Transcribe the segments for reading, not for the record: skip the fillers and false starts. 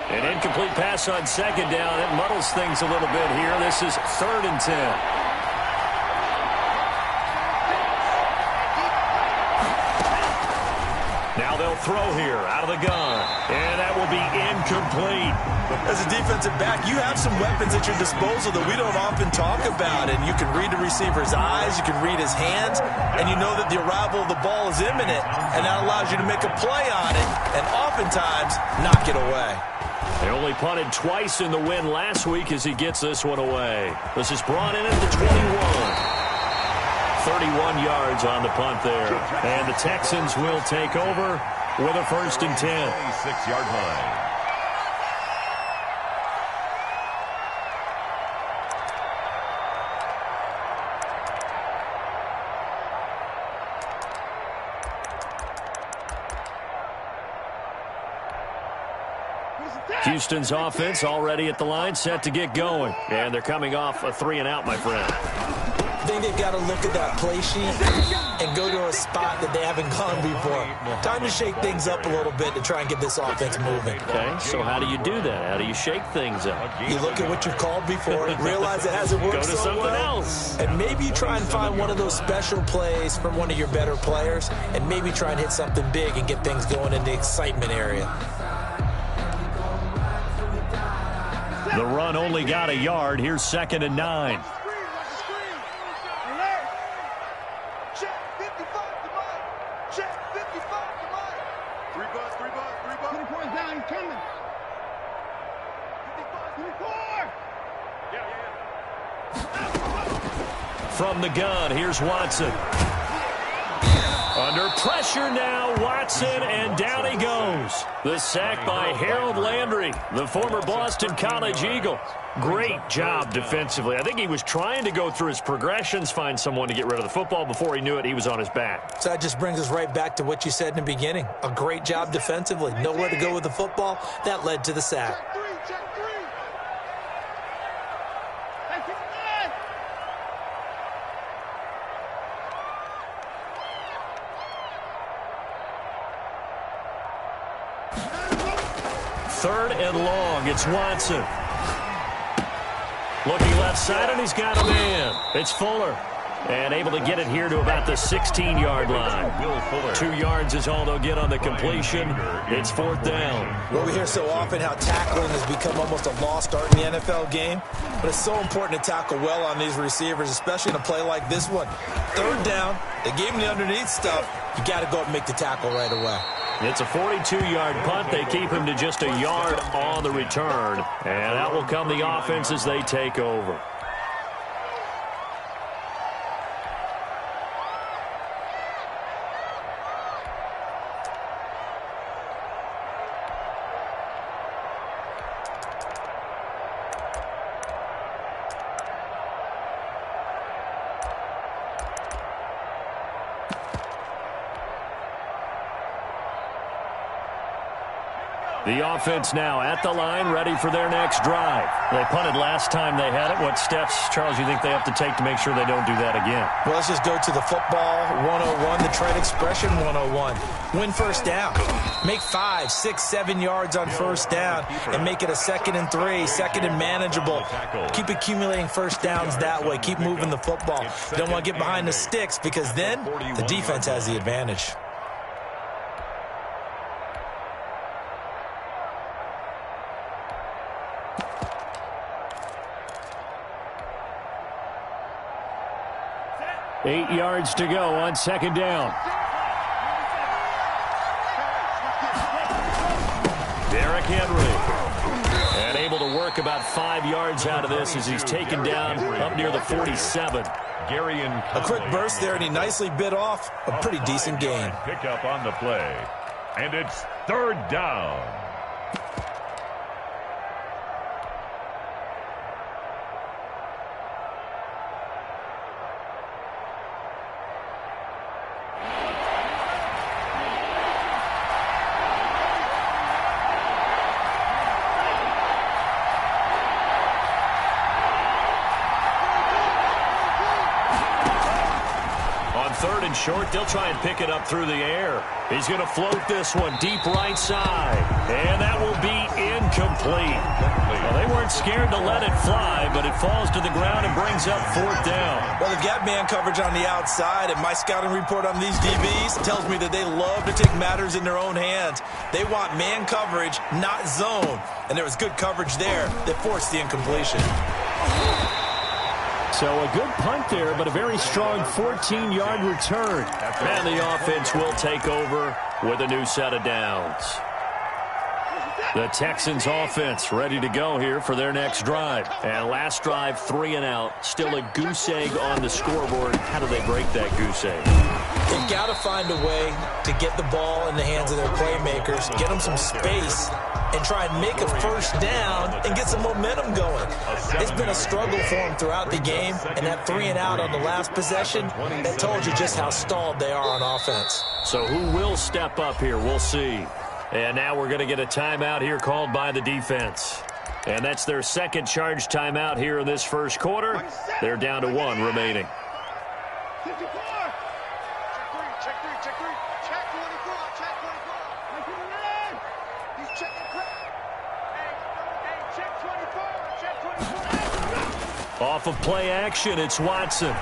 An incomplete pass on second down. It muddles things a little bit here. This is 3rd and 10. Now they'll throw here out of the gun. And that will be incomplete. As a defensive back, you have some weapons at your disposal that we don't often talk about. And you can read the receiver's eyes, you can read his hands, and you know that the arrival of the ball is imminent. And that allows you to make a play on it and oftentimes knock it away. They only punted twice in the win last week as he gets this one away. This is brought in at the 21. 31 yards on the punt there. And the Texans will take over with a 1st and 10. 26-yard line. Houston's offense already at the line, set to get going. And they're coming off a 3-and-out, my friend. I think they've got to look at that play sheet and go to a spot that they haven't gone before. Time to shake things up a little bit to try and get this offense moving. Okay, so how do you do that? How do you shake things up? You look at what you've called before, realize it hasn't worked Go to so something well, else. and maybe you try and find one of those special plays from one of your better players, and maybe try and hit something big and get things going in the excitement area. The run only got a yard. Here's 2nd and 9. From the gun, here's Watson. Under pressure now, Watson, and down he goes. The sack by Harold Landry, the former Boston College Eagle. Great job defensively. I think he was trying to go through his progressions, find someone to get rid of the football. Before he knew it, he was on his back. So that just brings us right back to what you said in the beginning. A great job defensively. Nowhere to go with the football. That led to the sack. Third and long. It's Watson. Looking left side, and he's got a man. It's Fuller. And able to get it here to about the 16-yard line. 2 yards is all they'll get on the completion. It's 4th down. Well, we hear so often how tackling has become almost a lost art in the NFL game. But it's so important to tackle well on these receivers, especially in a play like this one. 3rd down. They gave him the underneath stuff. You got to go up and make the tackle right away. It's a 42-yard punt. They keep him to just a yard on the return. And out will come the offense as they take over. The offense now at the line, ready for their next drive. They punted last time they had it. What steps, Charles, you think they have to take to make sure they don't do that again? Well, let's just go to the football 101, the trade expression 101. Win 1st down. Make 5, 6, 7 yards on 1st down and make it a 2nd and 3, 2nd and manageable. Keep accumulating 1st downs that way. Keep moving the football. You don't want to get behind the sticks because then the defense has the advantage. Eight yards to go on 2nd down. Derrick Henry. And able to work about 5 yards out of this as he's taken down up near the 47. A quick burst there, and he nicely bit off a pretty decent gain. Pick up on the play. And it's 3rd down. Short, they'll try and pick it up through the air. He's going to float this one deep right side. And that will be incomplete. Well, they weren't scared to let it fly, but it falls to the ground and brings up 4th down. Well, they've got man coverage on the outside, and my scouting report on these DBs tells me that they love to take matters in their own hands. They want man coverage, not zone. And there was good coverage there that forced the incompletion. So a good punt there, but a very strong 14-yard return. And the offense will take over with a new set of downs. The Texans offense ready to go here for their next drive. And last drive, 3 and out. Still a goose egg on the scoreboard. How do they break that goose egg? They've got to find a way to get the ball in the hands of their playmakers, get them some space, and try and make a first down and get some momentum going. It's been a struggle for them throughout the game, and that 3 and out on the last possession, that told you just how stalled they are on offense. So who will step up here? We'll see. And now we're going to get a timeout here called by the defense. And that's their second charge timeout here in this first quarter. They're down to 1 remaining. Off of play action, it's Watson.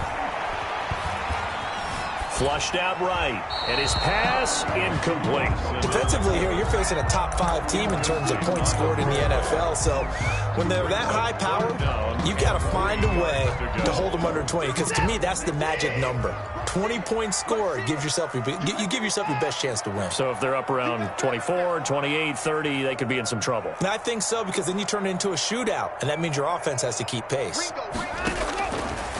Flushed out right, and his pass incomplete. Defensively here, you're facing a top 5 team in terms of points scored in the NFL. So when they're that high power, you've got to find a way to hold them under 20. Because to me, that's the magic number. 20 points scored, you give yourself your best chance to win. So if they're up around 24, 28, 30, they could be in some trouble. And I think so, because then you turn it into a shootout, and that means your offense has to keep pace.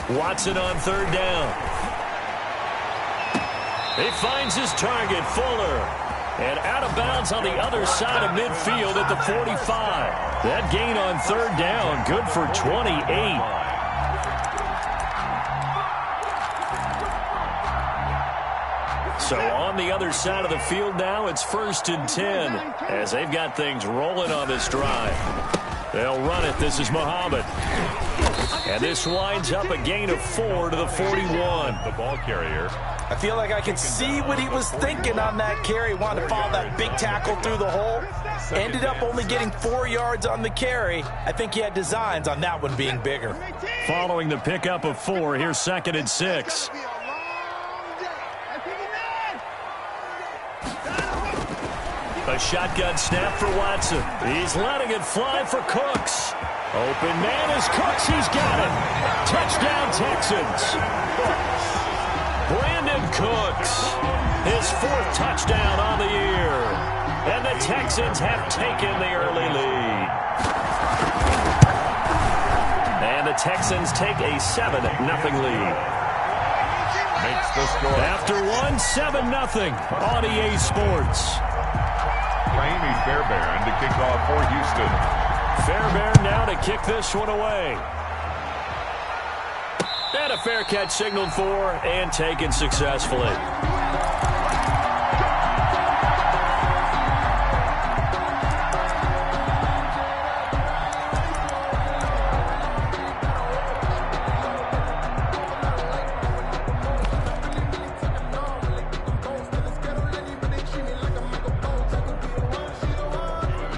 Watson on 3rd down. He finds his target, Fuller. And out of bounds on the other side of midfield at the 45. That gain on 3rd down, good for 28. So on the other side of the field now, it's 1st and 10 as they've got things rolling on this drive. They'll run it. This is Muhammad. And this winds up a gain of 4 to the 41. The ball carrier. I feel like I can see what he was thinking on that carry. Wanted to follow that big tackle through the hole. Ended up only getting 4 yards on the carry. I think he had designs on that one being bigger. Following the pickup of 4, here's 2nd and 6. A shotgun snap for Watson. He's letting it fly for Cooks. Open man is Cooks. He's got it. Touchdown, Texans. Brandon Cooks, his 4th touchdown on the year. And the Texans have taken the early lead. And the Texans take a 7-0 lead. Makes the score. After 7-0 on EA Sports. Amy Fairbairn to kick off for Houston. Fairbairn now to kick this one away. And a fair catch signaled for and taken successfully.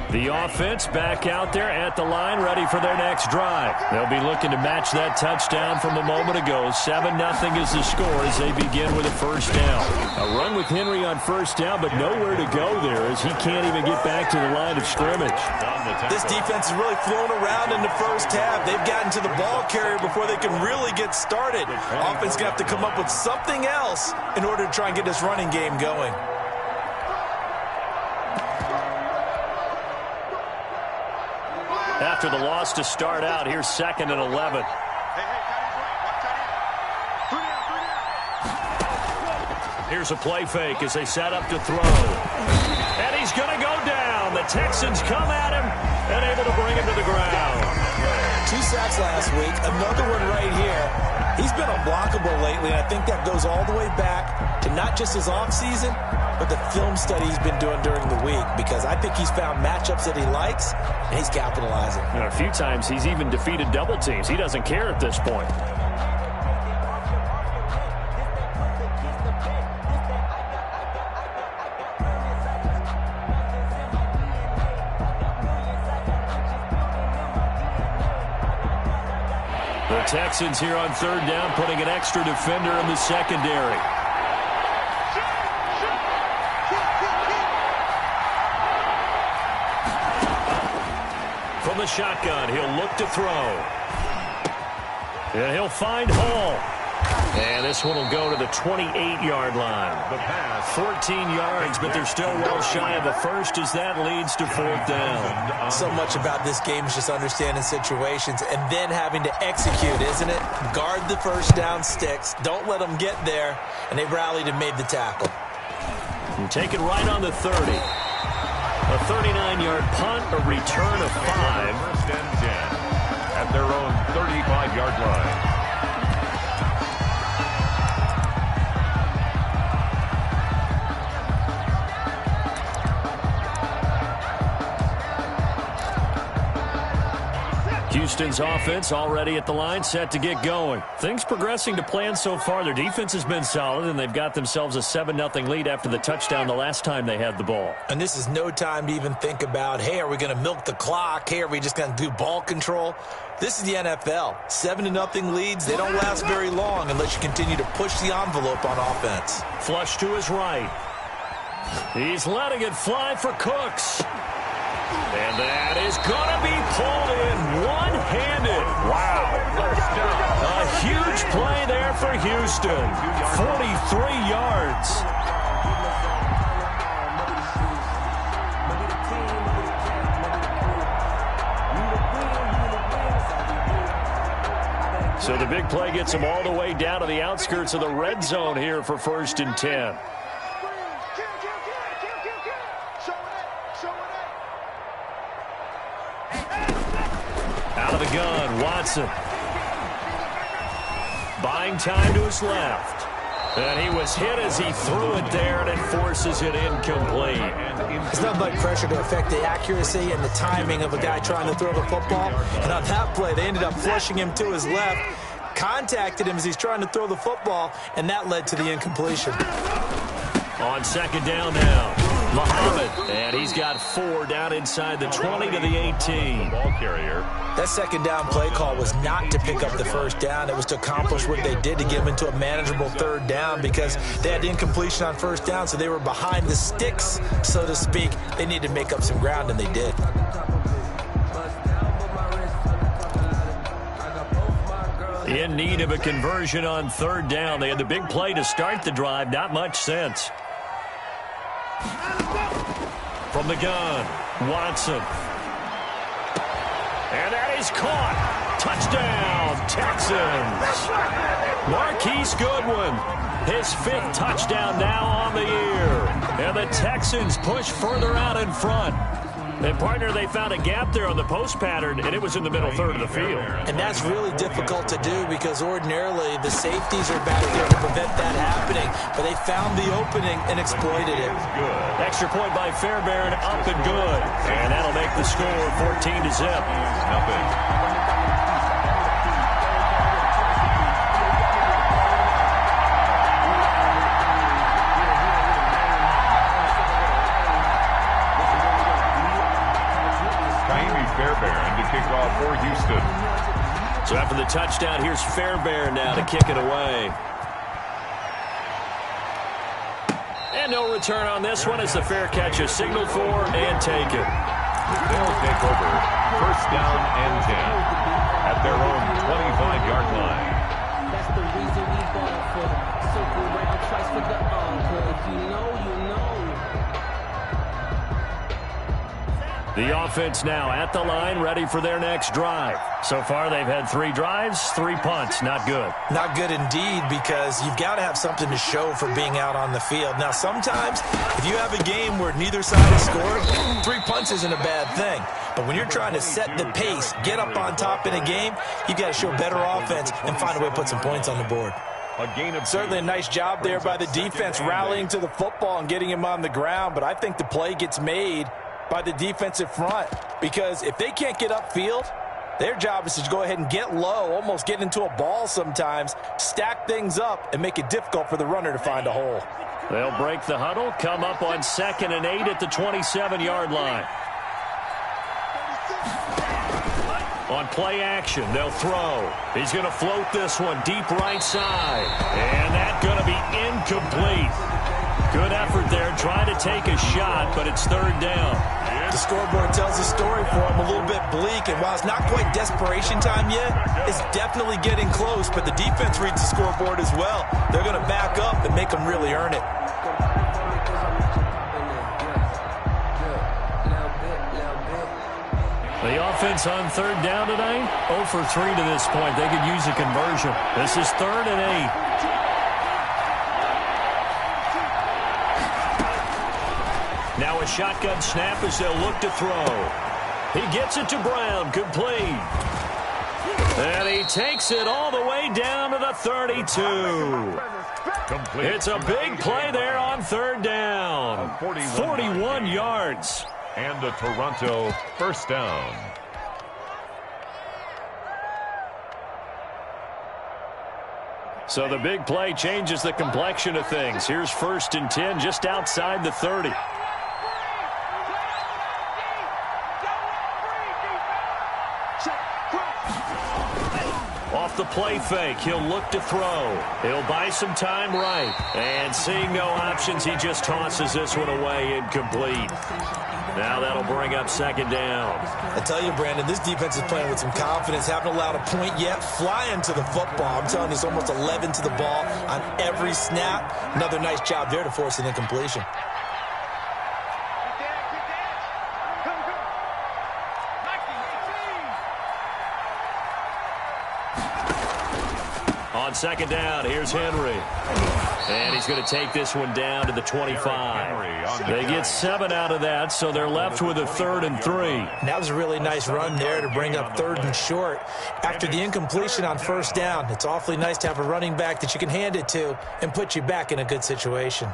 The offense back out there at the line, ready for their next drive. They'll be looking to match that touchdown from a moment ago. 7-0 is the score as they begin with a first down. A run with Henry on first down, but nowhere to go there as he can't even get back to the line of scrimmage. This defense has really flown around in the first half. They've gotten to the ball carrier before they can really get started. Offense going to have to come up with something else in order to try and get this running game going. After the loss to start out, here's 2nd and 11. Here's a play fake as they set up to throw. And he's going to go down. The Texans come at him and able to bring him to the ground. 2 sacks last week, another one right here. He's been unblockable lately, and I think that goes all the way back to not just his offseason, but the film study he's been doing during the week, because I think he's found matchups that he likes, and he's capitalizing. And a few times he's even defeated double teams. He doesn't care at this point. The Texans here on third down, putting an extra defender in the secondary. From the shotgun, he'll look to throw. And he'll find Hall. And this one will go to the 28-yard line. The pass. 14 yards, but they're still well shy of a first as that leads to fourth down. So much about this game is just understanding situations and then having to execute, isn't it? Guard the first down sticks. Don't let them get there. And they rallied and made the tackle. And take it right on the 30. A 39-yard punt, a return of 5. First and 10 at their own 35-yard line. Houston's offense already at the line, set to get going. Things progressing to plan so far. Their defense has been solid, and they've got themselves a 7-0 lead after the touchdown the last time they had the ball. And this is no time to even think about, hey, are we going to milk the clock? Hey, are we just going to do ball control? This is the NFL. 7-0 leads, they don't last very long unless you continue to push the envelope on offense. Flush to his right. He's letting it fly for Cooks. And that is going to be pulled in one-handed. Wow. A huge play there for Houston. 43 yards. So the big play gets them all the way down to the outskirts of the red zone here for 1st and 10. Out of the gun, Watson. Buying time to his left. And he was hit as he threw it there, and it forces it incomplete. It's not like pressure to affect the accuracy and the timing of a guy trying to throw the football. And on that play, they ended up flushing him to his left, contacted him as he's trying to throw the football, and that led to the incompletion. On second down now, Muhammad, and he's got 4 down inside the 20 to the 18. Ball carrier. That second down play call was not to pick up the first down. It was to accomplish what they did to get them into a manageable third down because they had incompletion on first down, so they were behind the sticks, so to speak. They needed to make up some ground, and they did. In need of a conversion on third down. They had the big play to start the drive. Not much sense. From the gun, Watson. And that is caught. Touchdown, Texans. Marquise Goodwin, his 5th touchdown now on the year. And the Texans push further out in front. And, partner, they found a gap there on the post pattern, and it was in the middle third of the field. And that's really difficult to do because ordinarily the safeties are back there to prevent that happening. But they found the opening and exploited it. Extra point by Fairbairn, up and good. And that'll make the score 14-0. Nothing. Fairbairn to kick off for Houston. So after the touchdown, here's Fairbairn now to kick it away. And no return on this one as the fair catch is signaled for and taken. They'll take over 1st down and 10 at their own 25-yard line. That's the reason we ball for circle round twice for the encore. If you know, you know. The offense now at the line, ready for their next drive. So far, they've had 3 drives, 3 punts. Not good. Not good indeed because you've got to have something to show for being out on the field. Now, sometimes if you have a game where neither side has scored, 3 punts isn't a bad thing. But when you're trying to set the pace, get up on top in a game, you've got to show better offense and find a way to put some points on the board. A gain of Certainly a nice job there by the defense rallying to the football and getting him on the ground. But I think the play gets made by the defensive front because if they can't get upfield, their job is to go ahead and get low, almost get into a ball sometimes, stack things up, and make it difficult for the runner to find a hole. They'll break the huddle, come up on 2nd and 8 at the 27-yard line. On play action, they'll throw. He's going to float this one deep right side. And that's going to be incomplete. Good effort there trying to take a shot, but it's third down. The scoreboard tells the story for him, a little bit bleak, and while it's not quite desperation time yet, it's definitely getting close, but the defense reads the scoreboard as well. They're going to back up and make them really earn it. The offense on third down today, 0 for 3 to this point. They could use a conversion. This is 3rd and 8. Now a shotgun snap as they'll look to throw. He gets it to Brown, complete. And he takes it all the way down to the 32. Complete. It's a big play there on third down. 41 yards. And a Toronto first down. So the big play changes the complexion of things. Here's 1st and 10 just outside the 30. Off the play fake, he'll look to throw. He'll buy some time right. And seeing no options, he just tosses this one away, incomplete. Now that'll bring up 2nd down. I tell you, Brandon, this defense is playing with some confidence. Haven't allowed a point yet. Flying to the football. I'm telling you, it's almost 11 to the ball on every snap. Another nice job there to force an incompletion. On 2nd down, here's Henry. And he's going to take this one down to the 25. They get 7 out of that, so they're left with a 3rd and 3. That was a really nice run there to bring up 3rd and short. After the incompletion on 1st down, it's awfully nice to have a running back that you can hand it to and put you back in a good situation.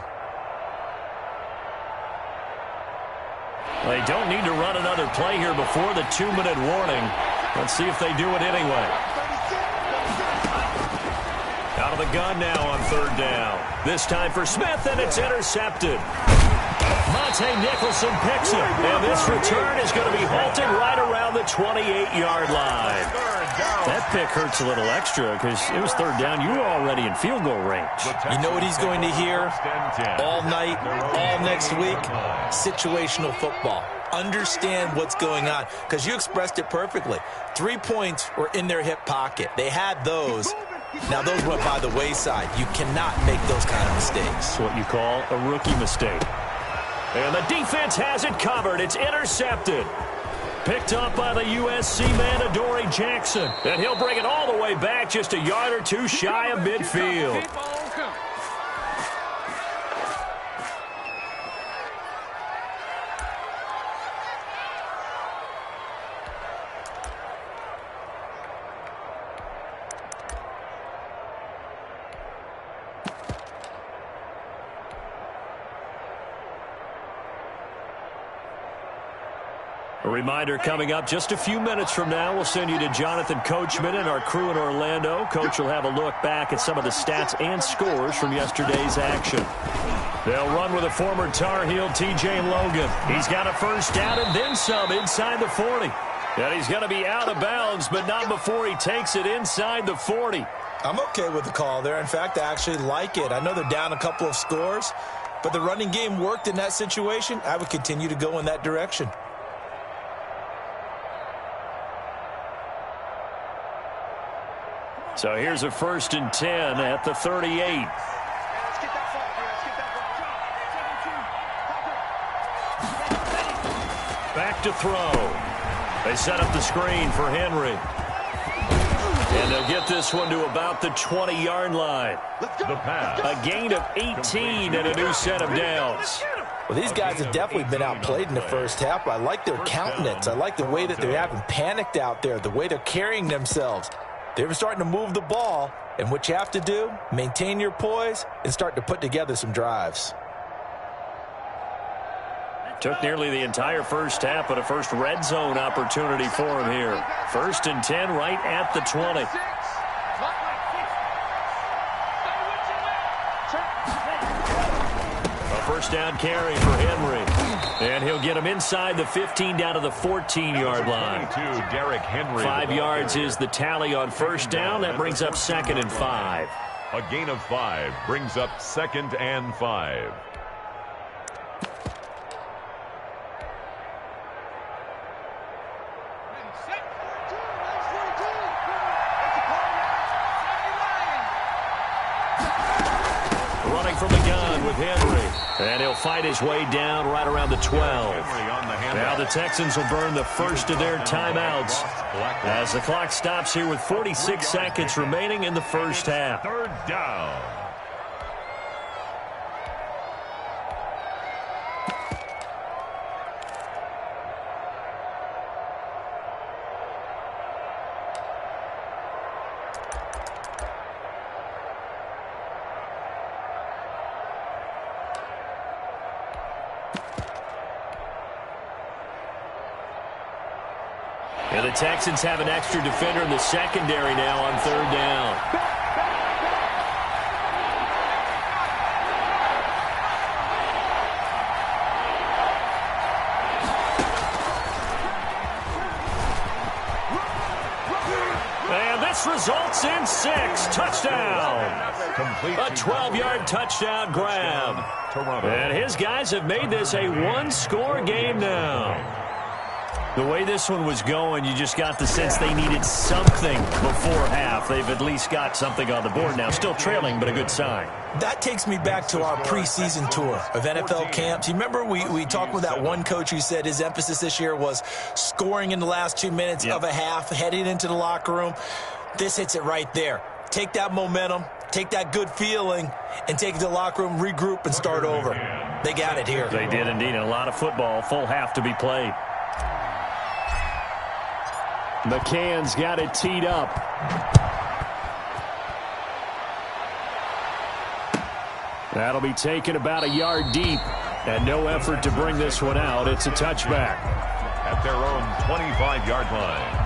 They don't need to run another play here before the 2-minute warning. Let's see if they do it anyway. Out of the gun now on 3rd down. This time for Smith, and it's intercepted. Monte Nicholson picks it, and this return is going to be halted right around the 28-yard line. That pick hurts a little extra because it was 3rd down. You were already in field goal range. You know what he's going to hear all night, all next week? Situational football. Understand what's going on, because you expressed it perfectly. 3 points were in their hip pocket. They had those. Now, those went by the wayside. You cannot make those kind of mistakes. That's what you call a rookie mistake. And the defense has it covered. It's intercepted. Picked up by the USC man, Adoree Jackson. And he'll bring it all the way back just a yard or two shy of midfield. A reminder coming up just a few minutes from now. We'll send you to Jonathan Coachman and our crew in Orlando. Coach will have a look back at some of the stats and scores from yesterday's action. They'll run with a former Tar Heel, T.J. Logan. He's got a first down and then some inside the 40. And he's going to be out of bounds, but not before he takes it inside the 40. I'm okay with the call there. In fact, I actually like it. I know they're down a couple of scores, but the running game worked in that situation. I would continue to go in that direction. So here's a 1st and 10 at the 38. Back to throw. They set up the screen for Henry. And they'll get this one to about the 20-yard line. The pass. A gain of 18 and a new set of downs. Well, these guys have definitely been outplayed in the first half. I like their countenance. I like the way that they haven't panicked out there, the way they're carrying themselves. They were starting to move the ball, and what you have to do, maintain your poise and start to put together some drives. Took nearly the entire first half, but a first red zone opportunity for him here. 1st and 10 right at the 20. A first down carry for Henry. And he'll get him inside the 15 down to the 14-yard line. 5 yards is the tally on first down. That brings up 2nd and 5. A gain of 5 brings up 2nd and 5. Running from the gun with Henry. And he'll fight his way down right around the 12. Now the Texans will burn the first of their timeouts as the clock stops here with 46 seconds remaining in the first half. 3rd down. And the Texans have an extra defender in the secondary now on 3rd down. And this results in 6. Touchdown. A 12-yard touchdown grab. And his guys have made this a one-score game now. The way this one was going, you just got the sense they needed something before half. They've at least got something on the board now. Still trailing, but a good sign. That takes me back to our preseason tour of NFL camps. You remember we talked with that one coach who said his emphasis this year was scoring in the last 2 minutes of a half, heading into the locker room. This hits it right there. Take that momentum, take that good feeling, and take it to the locker room, regroup, and start over. They got it here. They did indeed. And a lot of football, full half to be played. McCann's got it teed up. That'll be taken about a yard deep. And no effort to bring this one out. It's a touchback. At their own 25-yard line.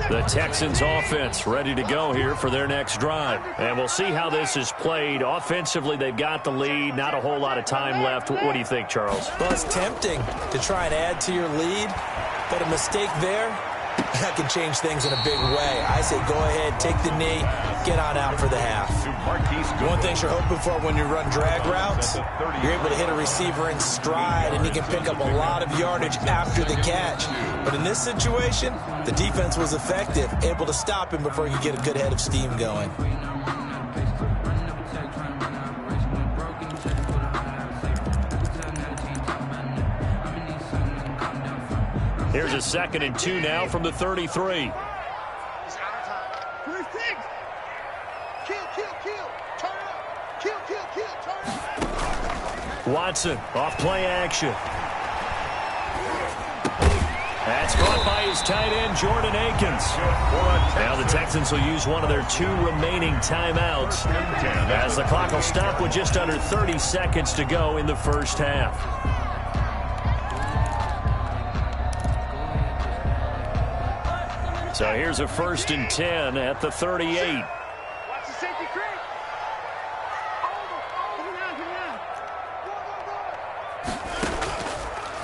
The Texans offense ready to go here for their next drive. And we'll see how this is played. Offensively, they've got the lead. Not a whole lot of time left. What do you think, Charles? Well, it's tempting to try and add to your lead, but a mistake there, that can change things in a big way. I say go ahead, take the knee, get on out for the half. One thing you're hoping for when you run drag routes, you're able to hit a receiver in stride, and he can pick up a lot of yardage after the catch. But in this situation, the defense was effective, able to stop him before he could get a good head of steam going. Here's a 2nd and 2 now from the 33. Watson off play action. That's caught by his tight end, Jordan Akins. Now the Texans will use one of their 2 remaining timeouts as the clock will stop with just under 30 seconds to go in the first half. So here's a 1st and 10 at the 38.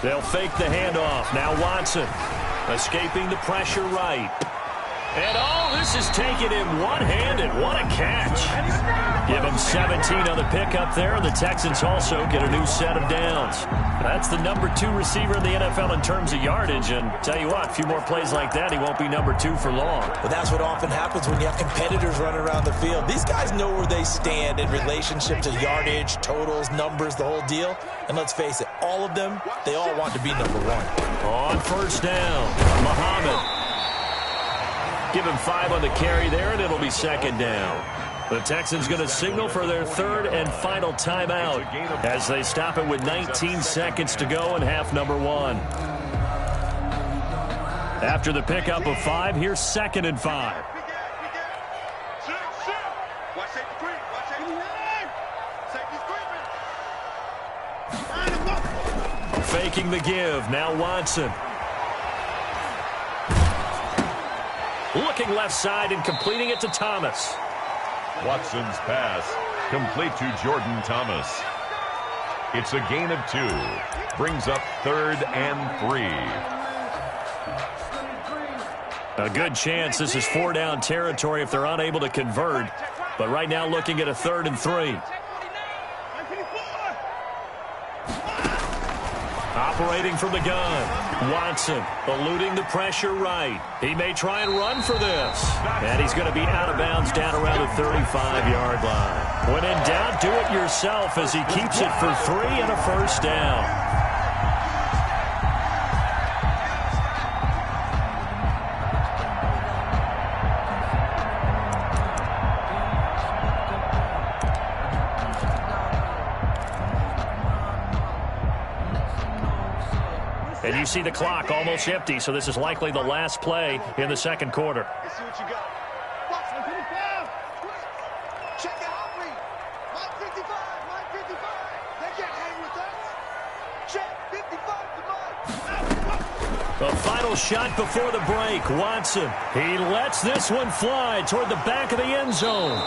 They'll fake the handoff. Now Watson escaping the pressure right. And this is taken in one-handed. What a catch. Give them 17 on the pickup there. The Texans also get a new set of downs. That's the number 2 receiver in the NFL in terms of yardage. And tell you what, a few more plays like that, he won't be number 2 for long. But that's what often happens when you have competitors running around the field. These guys know where they stand in relationship to yardage, totals, numbers, the whole deal. And let's face it, all of them, they all want to be number 1. On first down, Muhammad. Give him 5 on the carry there, and it'll be 2nd down. The Texans going to signal for their 3rd and final timeout as they stop it with 19 seconds to go in half number 1. After the pickup of 5, here's 2nd and 5. faking the give. Now Watson. Looking left side and completing it to Thomas. Watson's pass complete to Jordan Thomas. It's a gain of 2. Brings up 3rd and 3. A good chance this is 4-down territory if they're unable to convert. But right now looking at a 3rd and 3. Operating from the gun. Watson eluding the pressure right. He may try and run for this. And he's going to be out of bounds down around the 35-yard line. When in doubt, do it yourself as he keeps it for 3 and a first down. And you see the clock almost empty, so this is likely the last play in the second quarter. Let's see what you got. Watson, put it down. Check out read. Mike 55, Mike 55. They can't hang with us. Check 55 to Mike. The final shot before the break. Watson. He lets this one fly toward the back of the end zone.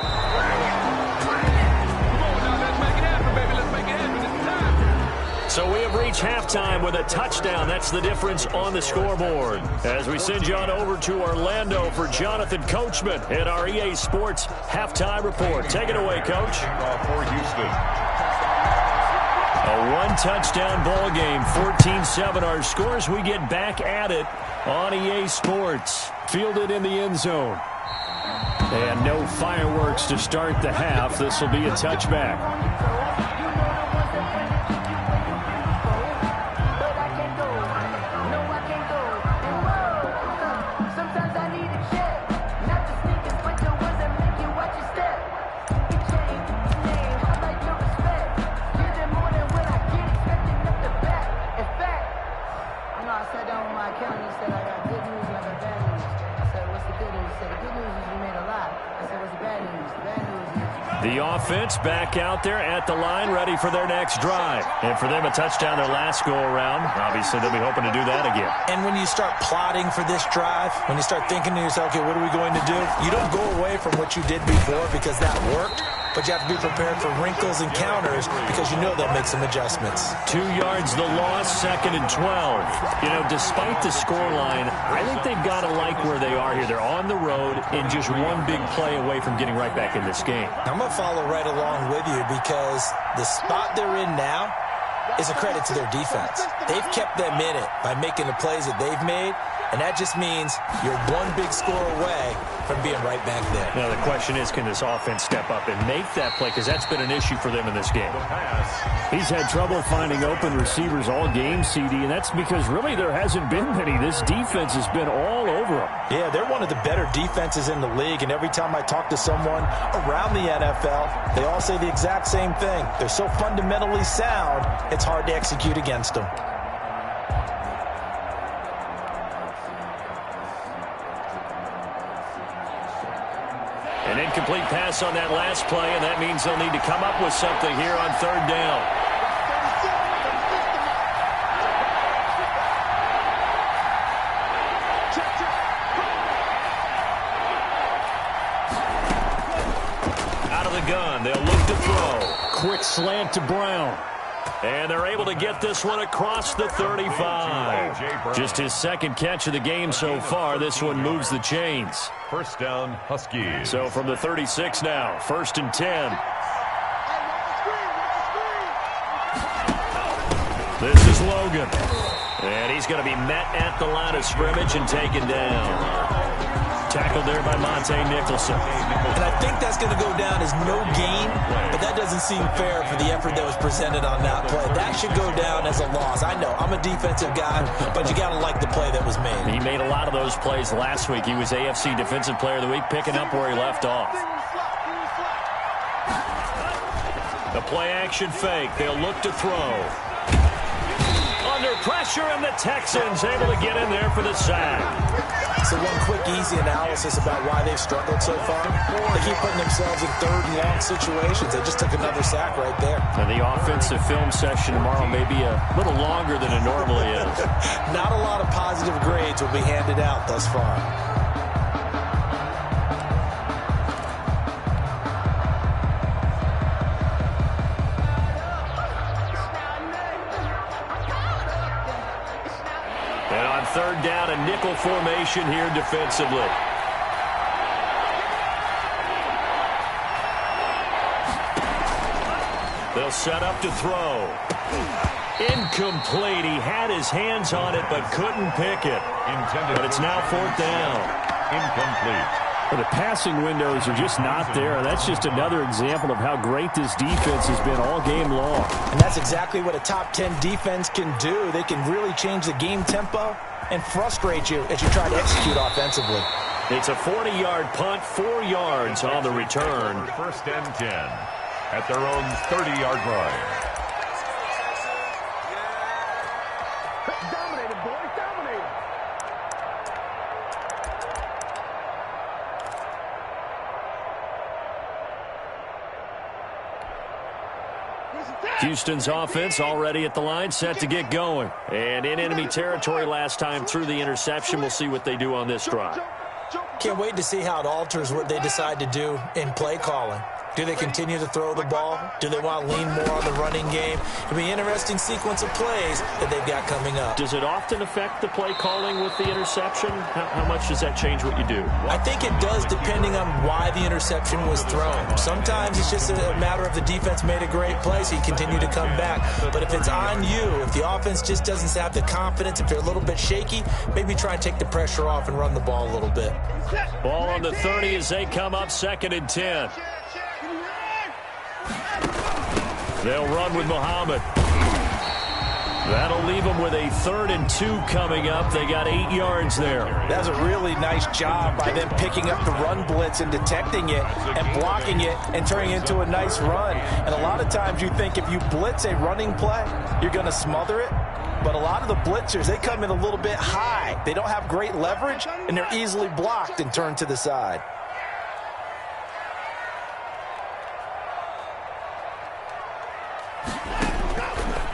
So we have reached halftime with a touchdown. That's the difference on the scoreboard. As we send you on over to Orlando for Jonathan Coachman at our EA Sports Halftime Report. Take it away, Coach. For Houston. A one-touchdown ball game, 14-7 our scores. We get back at it on EA Sports. Fielded in the end zone. And no fireworks to start the half. This will be a touchback. The offense back out there at the line, ready for their next drive. And for them, a touchdown their last go-around. Obviously, they'll be hoping to do that again. And when you start plotting for this drive, when you start thinking to yourself, okay, what are we going to do? You don't go away from what you did before because that worked, but you have to be prepared for wrinkles and counters because you know they'll make some adjustments. 2 yards the loss, 2nd and 12. You know, despite the scoreline, I think they've got to like where they are here. They're on the road and just one big play away from getting right back in this game. I'm going to follow right along with you because the spot they're in now is a credit to their defense. They've kept them in it by making the plays that they've made, and that just means you're one big score away from being right back there. Now, the question is, can this offense step up and make that play? Because that's been an issue for them in this game. He's had trouble finding open receivers all game, CD, and that's because really there hasn't been many. This defense has been all over them. Yeah, they're one of the better defenses in the league, and every time I talk to someone around the NFL, they all say the exact same thing. They're so fundamentally sound, it's hard to execute against them. An incomplete pass on that last play, and that means they'll need to come up with something here on 3rd down. Out of the gun, they'll look to throw. Quick slant to Brown. And they're able to get this one across the 35. Just his second catch of the game so far. This one moves the chains. First down, Huskies. So from the 36 now, 1st and 10. This is Logan. And he's going to be met at the line of scrimmage and taken down. Tackled there by Monte Nicholson. And I think that's going to go down as no gain, but that doesn't seem fair for the effort that was presented on that play. That should go down as a loss. I know, I'm a defensive guy, but you got to like the play that was made. He made a lot of those plays last week. He was AFC Defensive Player of the Week, picking up where he left off. The play-action fake. They'll look to throw. Under pressure, and the Texans able to get in there for the sack. So one quick, easy analysis about why they've struggled so far. They keep putting themselves in third and long situations. They just took another sack right there. And the offensive film session tomorrow may be a little longer than it normally is. Not a lot of positive grades will be handed out thus far. And on third down, a nickel formation here defensively. They'll set up to throw. Incomplete. He had his hands on it but couldn't pick it. But it's now fourth down. Incomplete. Well, the passing windows are just not there. That's just another example of how great this defense has been all game long. And that's exactly what a top 10 defense can do. They can really change the game tempo and frustrate you as you try to execute offensively. It's a 40-yard punt, 4 yards on the return. First and 10 at their own 30-yard line. Dominated, boys, dominated. Houston's offense already at the line, set to get going. And in enemy territory last time through the interception. We'll see what they do on this drive. Can't wait to see how it alters what they decide to do in play calling. Do they continue to throw the ball? Do they want to lean more on the running game? It'll be an interesting sequence of plays that they've got coming up. Does it often affect the play calling with the interception? How much does that change what you do? I think it does depending on why the interception was thrown. Sometimes it's just a matter of the defense made a great play, so you continue to come back. But if it's on you, if the offense just doesn't have the confidence, if they're a little bit shaky, maybe try and take the pressure off and run the ball a little bit. Ball on the 30 as they come up, 2nd and 10. They'll run with Muhammad. That'll leave them with a 3rd and 2 coming up. They got 8 yards there. That was a really nice job by them picking up the run blitz and detecting it and blocking it and turning it into a nice run. And a lot of times you think if you blitz a running play, you're going to smother it. But a lot of the blitzers, they come in a little bit high. They don't have great leverage, and they're easily blocked and turned to the side.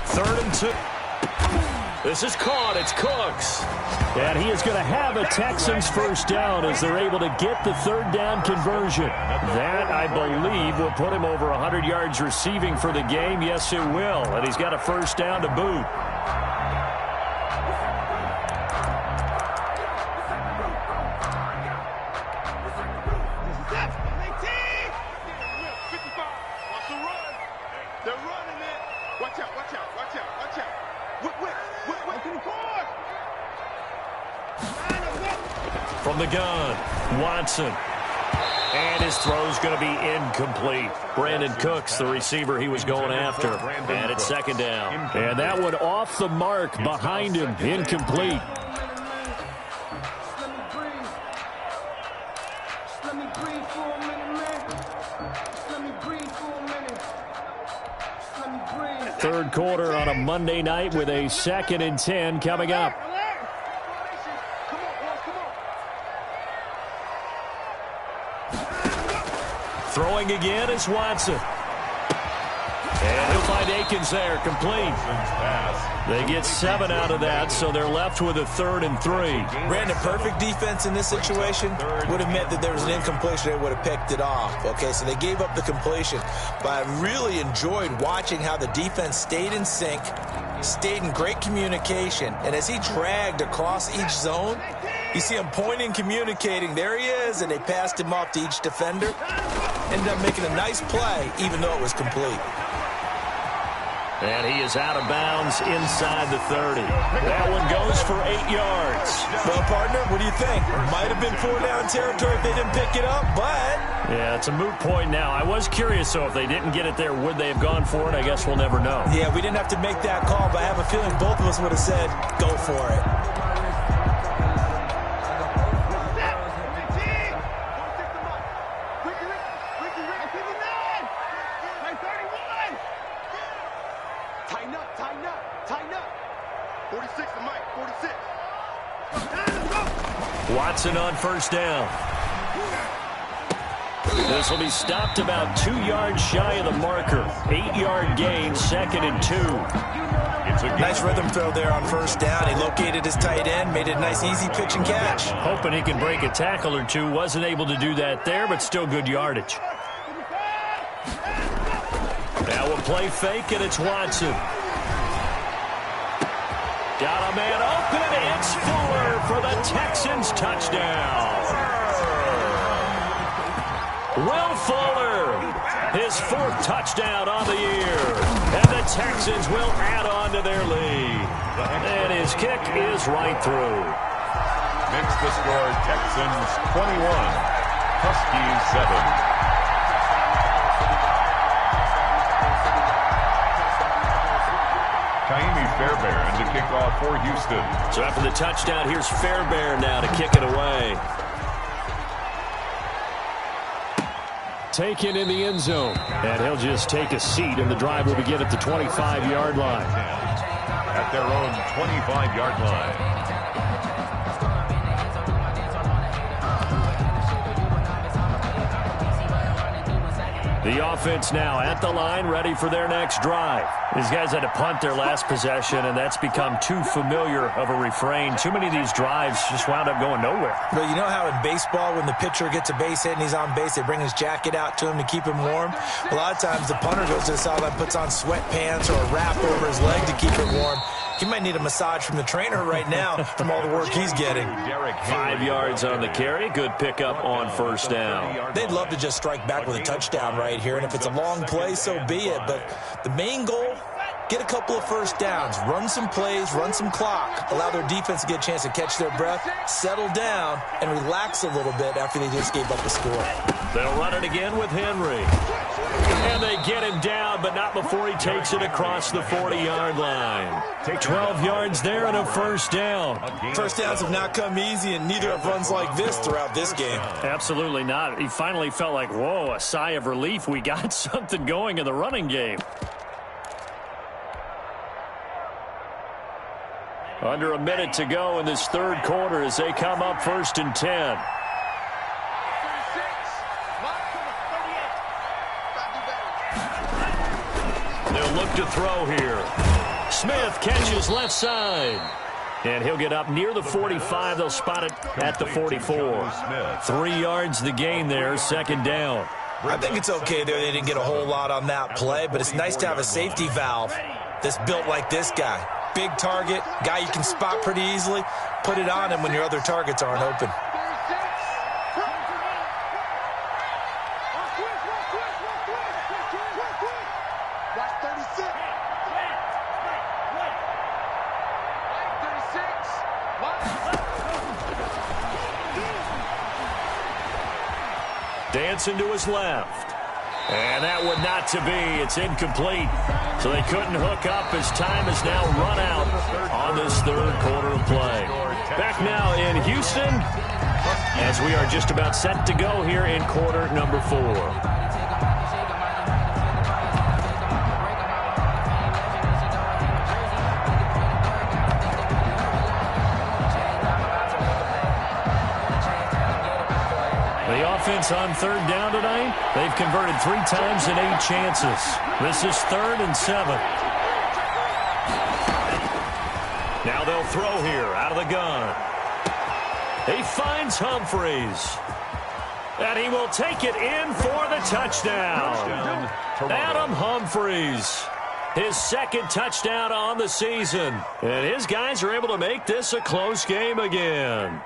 Third and 2. This is caught. It's Cooks. And he is going to have a Texans first down as they're able to get the 3rd down conversion. That, I believe, will put him over 100 yards receiving for the game. Yes, it will. And he's got a first down to boot. From the gun, Watson. And his throw's going to be incomplete. Brandon Cooks, the receiver he was going after. And it's 2nd down. And that one off the mark behind him, incomplete. Third quarter on a Monday night with a 2nd and 10 coming up. Throwing again is Watson. And he'll find Akins there, complete. They get 7 out of that, so they're left with a 3rd and 3. Brandon, perfect defense in this situation would have meant that there was an incompletion. They would have picked it off. Okay, so they gave up the completion. But I really enjoyed watching how the defense stayed in sync, stayed in great communication. And as he dragged across each zone, you see him pointing, communicating. There he is, and they passed him off to each defender. Ended up making a nice play, even though it was complete. And he is out of bounds inside the 30. That one goes for 8 yards. Well, partner, what do you think? Might have been 4-down territory if they didn't pick it up, but... Yeah, it's a moot point now. I was curious, so if they didn't get it there, would they have gone for it? I guess we'll never know. Yeah, we didn't have to make that call, but I have a feeling both of us would have said, go for it. Tighten up. 46 to Mike, 46. Watson on first down. This will be stopped about 2 yards shy of the marker. 8-yard gain, 2nd and 2. Nice rhythm throw there on first down. He located his tight end, made it a nice easy pitch and catch. Hoping he can break a tackle or two. Wasn't able to do that there, but still good yardage. Now we'll play fake, and it's Watson. Got a man open. It's Fuller for the Texans touchdown. Will Fuller, his 4th touchdown on the year. And the Texans will add on to their lead. And his kick is right through. Makes the score Texans 21, Huskies 7. Fairbairn to kick off for Houston. So after the touchdown, here's Fairbairn now to kick it away. Taken in the end zone. And he'll just take a seat, and the drive will begin at the 25-yard line. At their own 25-yard line. The offense now at the line, ready for their next drive. These guys had to punt their last possession, and that's become too familiar of a refrain. Too many of these drives just wound up going nowhere. But you know how in baseball, when the pitcher gets a base hit and he's on base, they bring his jacket out to him to keep him warm? A lot of times the punter goes to the sideline, puts on sweatpants or a wrap over his leg to keep it warm. He might need a massage from the trainer right now from all the work he's getting. 5 yards on the carry. Good pickup on first down. They'd love to just strike back with a touchdown right here, and if it's a long play, so be it. But the main goal, get a couple of first downs, run some plays, run some clock, allow their defense to get a chance to catch their breath, settle down, and relax a little bit after they just gave up a score. They'll run it again with Henry. And they get him down, but not before he takes it across the 40-yard line. 12 yards there and a first down. First downs have not come easy, and neither have runs like this throughout this game. Absolutely not. He finally felt like, whoa, a sigh of relief. We got something going in the running game. Under a minute to go in this third quarter as they come up 1st and 10. They'll look to throw here. Smith catches left side. And he'll get up near the 45. They'll spot it at the 44. 3 yards the gain there, 2nd down. I think it's okay there. They didn't get a whole lot on that play, but it's nice to have a safety valve that's built like this guy. Big target, guy you can spot pretty easily. Put it on him when your other targets aren't open. Dancing to his left. And that would not to be. It's incomplete. So they couldn't hook up as time is now run out on this third quarter of play. Back now in Houston as we are just about set to go here in quarter number 4. Offense on 3rd down tonight. They've converted 3 times in 8 chances. This is 3rd and 7. Now they'll throw here out of the gun. He finds Humphreys. And he will take it in for the touchdown. Adam Humphreys. His 2nd touchdown on the season. And his guys are able to make this a close game again.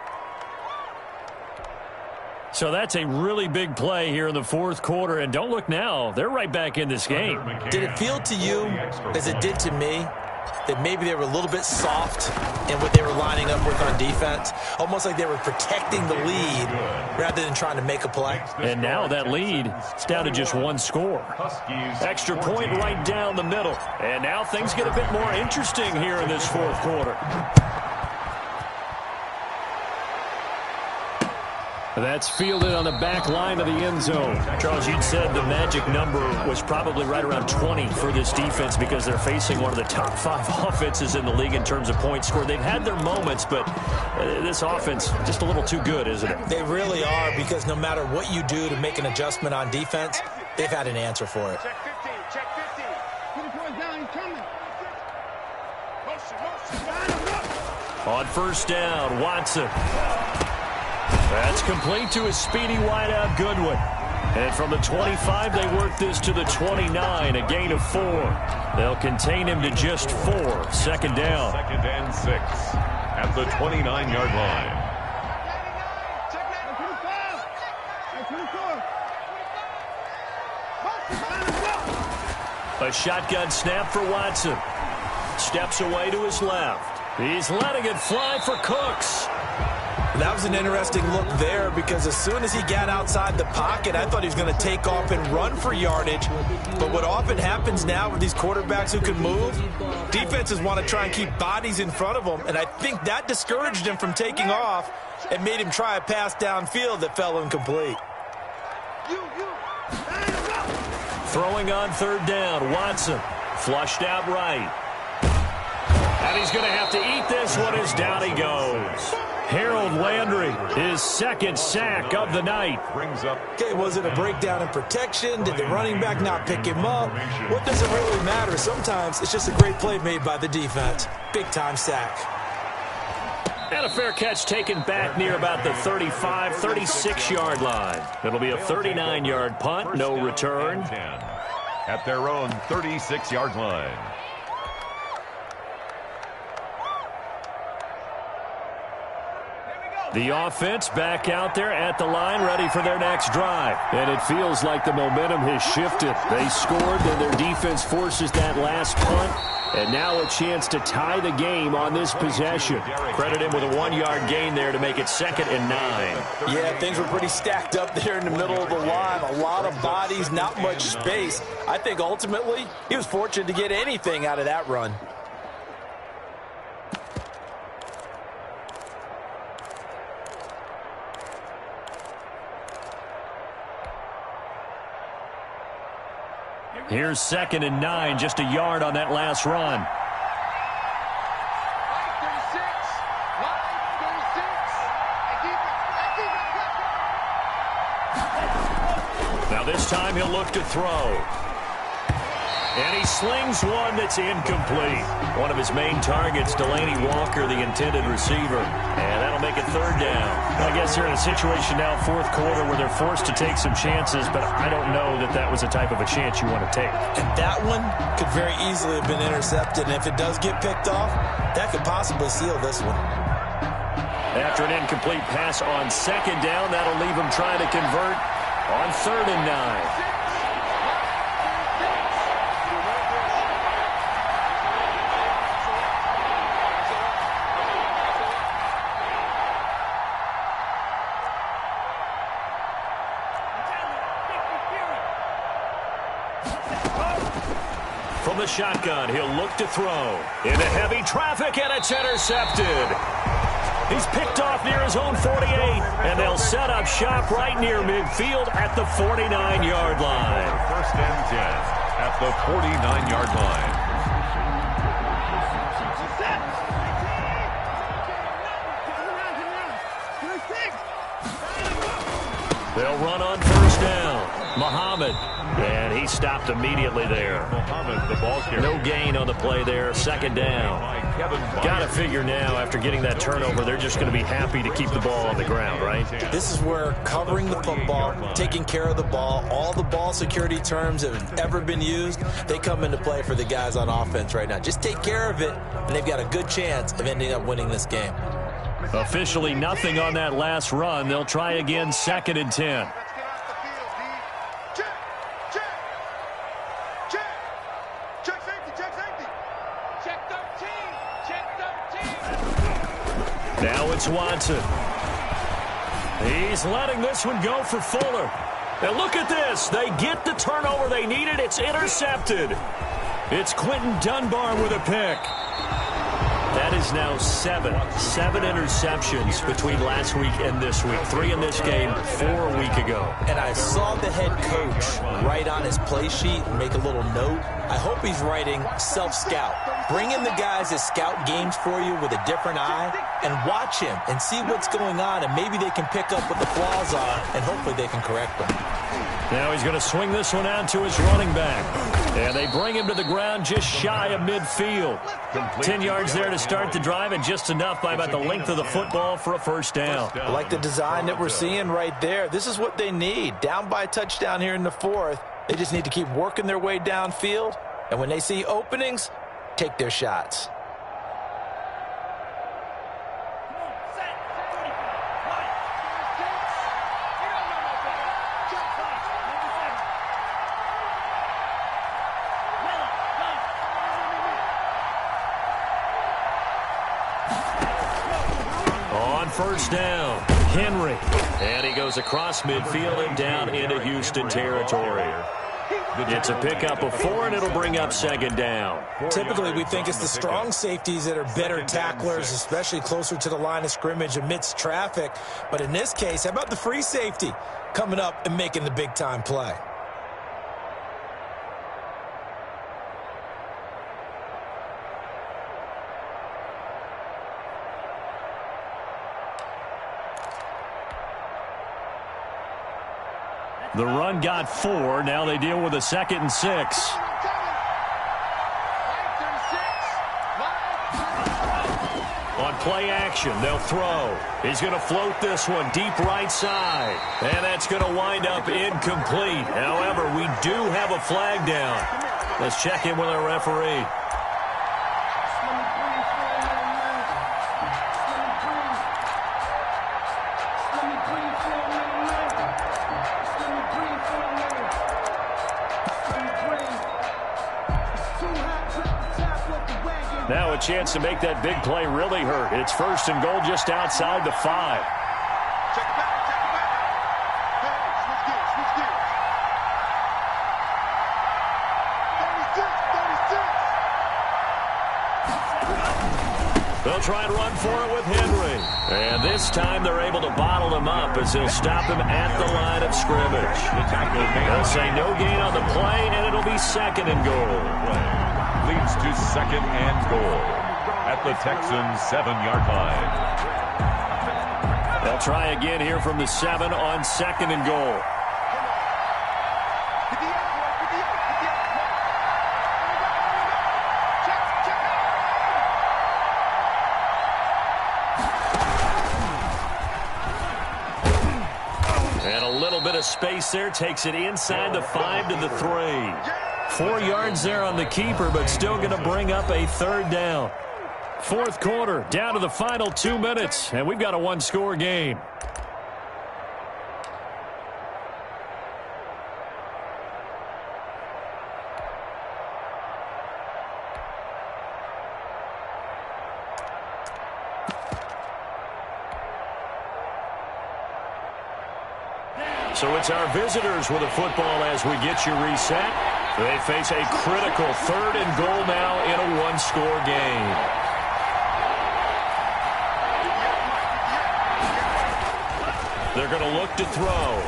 So that's a really big play here in the 4th quarter. And don't look now. They're right back in this game. Did it feel to you, as it did to me, that maybe they were a little bit soft in what they were lining up with on defense? Almost like they were protecting the lead rather than trying to make a play. And now that lead is down to just 1 score. Extra point right down the middle. And now things get a bit more interesting here in this 4th quarter. That's fielded on the back line of the end zone. Charles, you'd said the magic number was probably right around 20 for this defense because they're facing one of the top 5 offenses in the league in terms of points scored. They've had their moments, but this offense just a little too good, isn't it? They really are, because no matter what you do to make an adjustment on defense, they've had an answer for it. Check 15, check 15. Get the boys down, he's coming. Motion. On first down, Watson. That's complete to his speedy wideout, Goodwin. And from the 25, they work this to the 29, a gain of 4. They'll contain him to just 4. Second down. 2nd and 6 at the 29-yard line. A shotgun snap for Watson. Steps away to his left. He's letting it fly for Cooks. That was an interesting look there, because as soon as he got outside the pocket, I thought he was going to take off and run for yardage. But what often happens now with these quarterbacks who can move, defenses want to try and keep bodies in front of them, and I think that discouraged him from taking off and made him try a pass downfield that fell incomplete. Throwing on third down, Watson. Flushed out right. And he's going to have to eat this one as down he goes. Harold Landry, his 2nd sack of the night. Brings up. Okay, was it a breakdown in protection? Did the running back not pick him up? What does it really matter? Sometimes it's just a great play made by the defense. Big-time sack. And a fair catch taken back near about the 35, 36-yard line. It'll be a 39-yard punt, no return. At their own 36-yard line. The offense back out there at the line, ready for their next drive. And it feels like the momentum has shifted. They scored, then their defense forces that last punt. And now a chance to tie the game on this possession. Credit him with a 1-yard gain there to make it 2nd and 9. Yeah, things were pretty stacked up there in the middle of the line. A lot of bodies, not much space. I think ultimately he was fortunate to get anything out of that run. Here's 2nd and 9, just a yard on that last run. Now this time he'll look to throw. And he slings one that's incomplete. One of his main targets, Delaney Walker, the intended receiver. And that'll make it 3rd down. I guess they're in a situation now, 4th quarter, where they're forced to take some chances, but I don't know that that was the type of a chance you want to take. And that one could very easily have been intercepted. And if it does get picked off, that could possibly seal this one. After an incomplete pass on 2nd down, that'll leave him trying to convert on 3rd and 9. From the shotgun, he'll look to throw. Into heavy traffic, and it's intercepted. He's picked off near his own 48, and they'll set up shop right near midfield at the 49-yard line. 1st and 10 at the 49-yard line. They'll run on 1st down. Muhammad. And he stopped immediately there. Muhammad, the ball carrier. No gain on the play there. 2nd down. Got to figure now, after getting that turnover, they're just going to be happy to keep the ball on the ground, right? This is where covering the football, taking care of the ball, all the ball security terms that have ever been used, they come into play for the guys on offense right now. Just take care of it, and they've got a good chance of ending up winning this game. Officially nothing on that last run. They'll try again, 2nd and 10. Now it's Watson. He's letting this one go for Fuller. And look at this. They get the turnover they needed. It's intercepted. It's Quentin Dunbar with a pick. That is now 7. 7 interceptions between last week and this week. 3 in this game, 4 a week ago. And I saw the head coach write on his play sheet and make a little note. I hope he's writing self-scout. Bring in the guys that scout games for you with a different eye and watch him and see what's going on, and maybe they can pick up what the flaws are, and hopefully they can correct them. Now he's going to swing this one out to his running back. And they bring him to the ground just shy of midfield. 10 yards there to start the drive, and just enough by about the length of the football for a first down. I like the design that we're seeing right there. This is what they need. Down by a touchdown here in the 4th. They just need to keep working their way downfield. And when they see openings, take their shots. First down, Henry. And he goes across midfield and down into Houston territory. It's a pickup of 4, and it'll bring up second down. Typically, we think it's the strong safeties that are better tacklers, especially closer to the line of scrimmage amidst traffic. But in this case, how about the free safety coming up and making the big-time play? The run got 4. Now they deal with a 2nd and 6. On play action, they'll throw. He's going to float this one deep right side. And that's going to wind up incomplete. However, we do have a flag down. Let's check in with our referee. Now a chance to make that big play really hurt. It's 1st and goal just outside the 5. Check it back, check it back. Hey, switch gears, switch gears. 36, 36. They'll try and run for it with Henry. And this time they're able to bottle him up as they'll stop him at the line of scrimmage. They'll say no gain on the play, and it'll be 2nd and goal. Leads to 2nd and goal at the Texans' 7-yard line. They'll try again here from the 7 on 2nd and goal. And a little bit of space there takes it inside the 5 to the 3. 4 yards there on the keeper, but still going to bring up a 3rd down. 4th quarter, down to the final 2 minutes, and we've got a 1-score game. So it's our visitors with the football as we get you reset. They face a critical 3rd and goal now in a 1-score game. They're going to look to throw.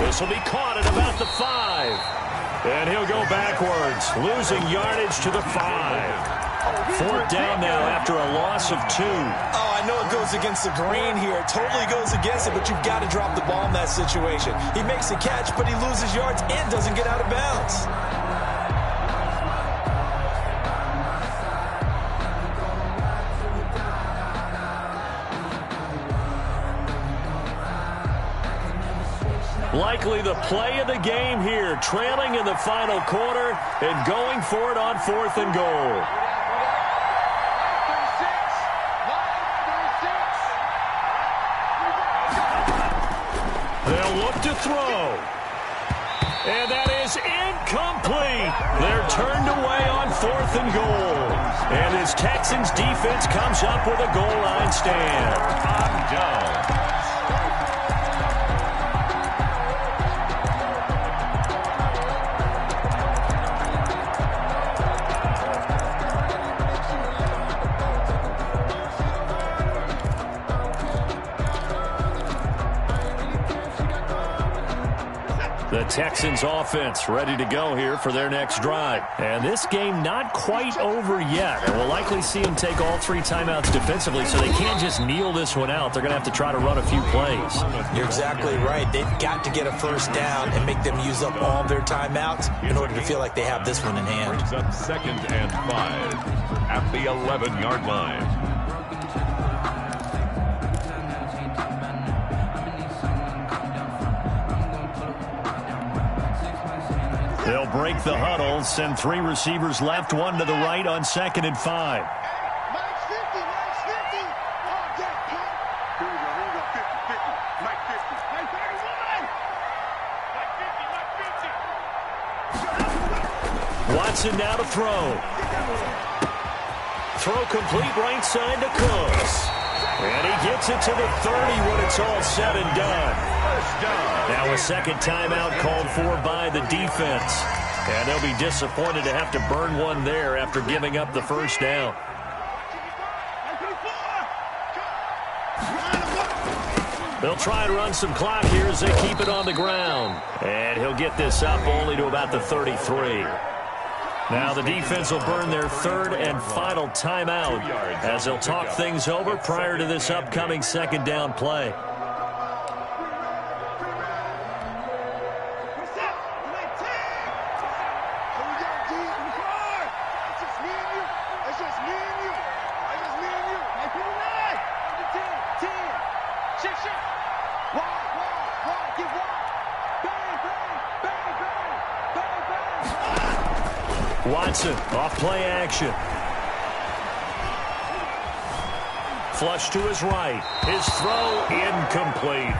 This will be caught at about the 5. And he'll go backwards, losing yardage to the 5. 4th down now after a loss of 2. Oh, I know it goes against the grain here. It totally goes against it, but you've got to drop the ball in that situation. He makes a catch, but he loses yards and doesn't get out of bounds. Likely the play of the game here, trailing in the final quarter and going for it on 4th and goal. They'll look to throw. And that is incomplete. They're turned away on 4th and goal. And this Texans defense comes up with a goal line stand. On down. Texans offense ready to go here for their next drive. And this game not quite over yet. And we'll likely see them take all 3 timeouts defensively, so they can't just kneel this one out. They're going to have to try to run a few plays. You're exactly right. They've got to get a first down and make them use up all their timeouts in order to feel like they have this one in hand. Brings up 2nd and 5 at the 11-yard line. They'll break the huddle, send 3 receivers left, 1 to the right on 2nd and 5. Watson now to throw. Throw complete right side to Cooks. And he gets it to the 30 when it's all said and done. Now a second timeout called for by the defense. And they'll be disappointed to have to burn one there after giving up the first down. They'll try and run some clock here as they keep it on the ground. And he'll get this up only to about the 33. Now the defense will burn their 3rd and final timeout as they'll talk things over prior to this upcoming 2nd down play. Watson off play action. Flush to his right. His throw incomplete.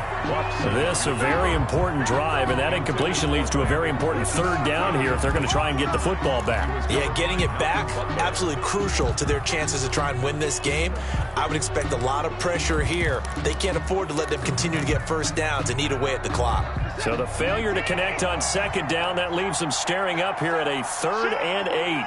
This a very important drive, and that incompletion leads to a very important 3rd down here if they're going to try and get the football back. Yeah, getting it back, absolutely crucial to their chances to try and win this game. I would expect a lot of pressure here. They can't afford to let them continue to get first downs and eat away at the clock. So the failure to connect on 2nd down, that leaves them staring up here at a 3rd and 8.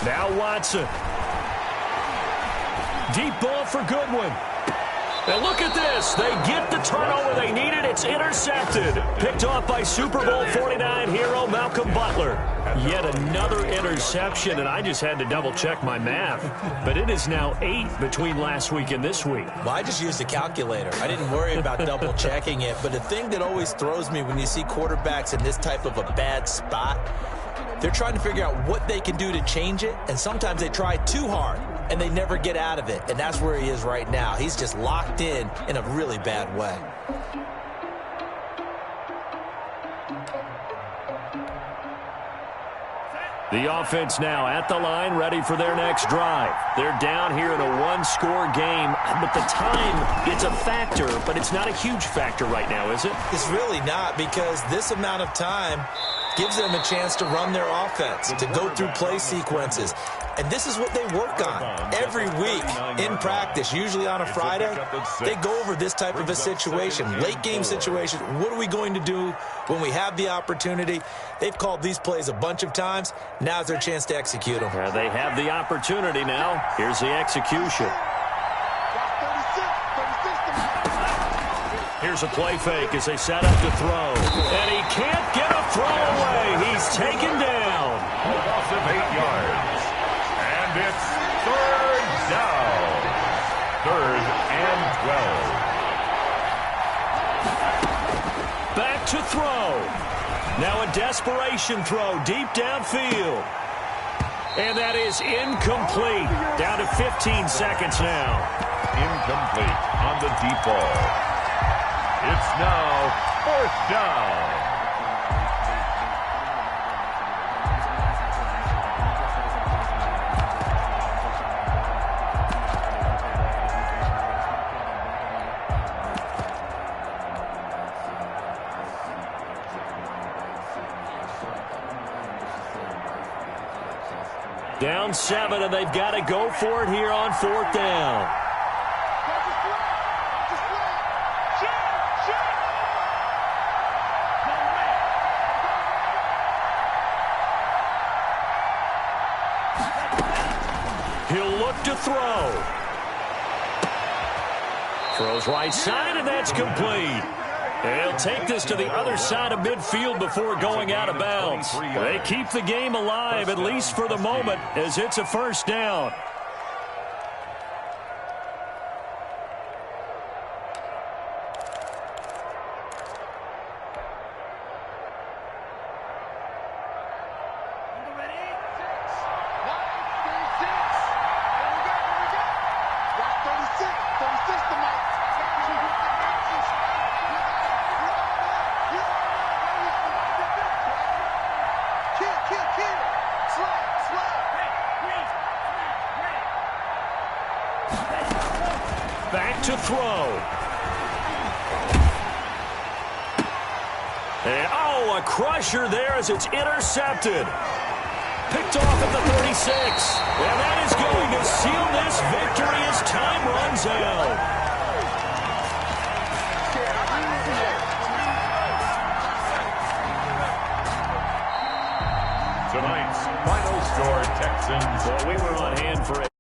Now Watson. Deep ball for Goodwin. And look at this. They get the turnover they needed. It's intercepted. Picked off by Super Bowl 49 hero Malcolm Butler. Yet another interception, and I just had to double-check my math. But it is now 8 between last week and this week. Well, I just used a calculator. I didn't worry about double-checking it. But the thing that always throws me when you see quarterbacks in this type of a bad spot, they're trying to figure out what they can do to change it, and sometimes they try too hard, and they never get out of it, and that's where he is right now. He's just locked in a really bad way. The offense now at the line, ready for their next drive. They're down here in a 1-score game, but the time, it's a factor, but it's not a huge factor right now, is it? It's really not, because this amount of time gives them a chance to run their offense, to go through play sequences. And this is what they work on every week in practice, usually on a Friday. They go over this type of a situation, late game situation. What are we going to do when we have the opportunity? They've called these plays a bunch of times. Now's their chance to execute them. They have the opportunity now. Here's the execution. Here's a play fake as they set up to throw. And he can't get a throw away. He's taken down. A loss of 8 yards. And it's 3rd down. 3rd and 12. Back to throw. Now a desperation throw deep downfield. And that is incomplete. Down to 15 seconds now. Incomplete on the deep ball. It's now 4th down. Down 7, and they've got to go for it here on 4th down. to throw. Throws right side, and that's complete. And he'll take this to the other side of midfield before going out of bounds. They keep the game alive, at least for the moment, as it's a first down. Back to throw. And, oh, a crusher there as it's intercepted. Picked off at the 36. And that is going to seal this victory as time runs out. Tonight's final score, Texans. Well, we were on hand for it.